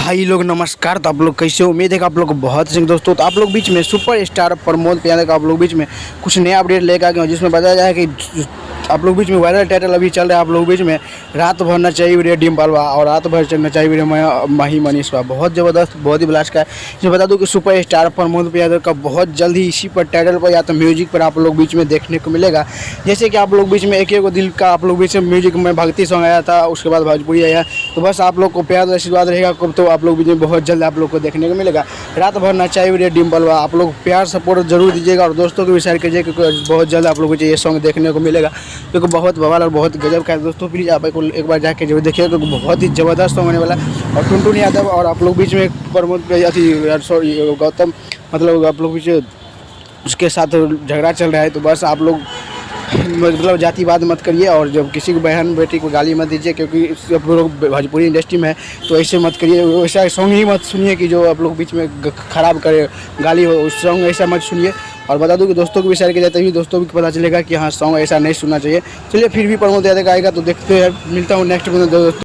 भाई लोग नमस्कार। तो आप लोग कैसे हो? उम्मीद है कि आप लोग बहुत अच्छे हैं दोस्तों। तो आप लोग बीच में सुपर स्टार प्रमोद प्यादे का आप लोग बीच में कुछ नया अपडेट लेकर आ गए हैं, जिसमें बताया जाए कि आप लोग बीच में वायरल टाइटल अभी चल रहा है। आप लोग बीच में रात भर नचाई वीडियो डिम्पलवा और रात भर नचाई वीडियो माही मनीषवा, बहुत ज़बरदस्त, बहुत ही ब्लास्ट का है। इसमें बता दूं कि सुपर स्टार प्रमोद प्यादे का बहुत जल्द ही इसी पर टाइटल पर या तो म्यूजिक पर आप लोग बीच में देखने को मिलेगा। जैसे कि आप लोग बीच में एक एक दिल का आप लोग बीच में म्यूजिक में भक्ति सॉन्ग आया था, उसके बाद भोजपुरी आया। तो बस आप लोग को प्यार आशीर्वाद रहेगा तो आप लोग बीच में बहुत जल्द आप लोग को देखने को मिलेगा। रात भर नचाई वीडियो डिम्पलवा, आप लोग प्यार सपोर्ट जरूर दीजिएगा और दोस्तों को भी शेयर कीजिए, क्योंकि बहुत जल्द आप लोगों को ये सॉन्ग देखने को मिलेगा, क्योंकि बहुत बवाल और बहुत गजब का है दोस्तों। प्लीज़ आप एक बार जाके जरूर देखिए, क्योंकि बहुत ही ज़बरदस्त सॉन्ग होने वाला है। और टुनटुन यादव और आप लोग बीच में प्रमोद सॉरी गौतम, मतलब आप लोग बीच उसके साथ झगड़ा चल रहा है। तो बस आप लोग मतलब जातिवाद मत करिए और जब किसी को बहन बेटी को गाली मत दीजिए, क्योंकि आप लोग भोजपुरी इंडस्ट्री में है तो ऐसे मत करिए। वैसा सॉन्ग ही मत सुनिए कि जो आप लोग बीच में ख़राब करे, गाली हो, उस सॉन्ग ऐसा मत सुनिए। और बता दूं कि दोस्तों को भी शेयर किया जाता है, दोस्तों को पता चलेगा कि हाँ सॉन्ग ऐसा नहीं सुनना चाहिए। चलिए फिर भी प्रमोद यादव का आएगा तो देखते हैं, मिलता हूँ नेक्स्ट में दोस्तों।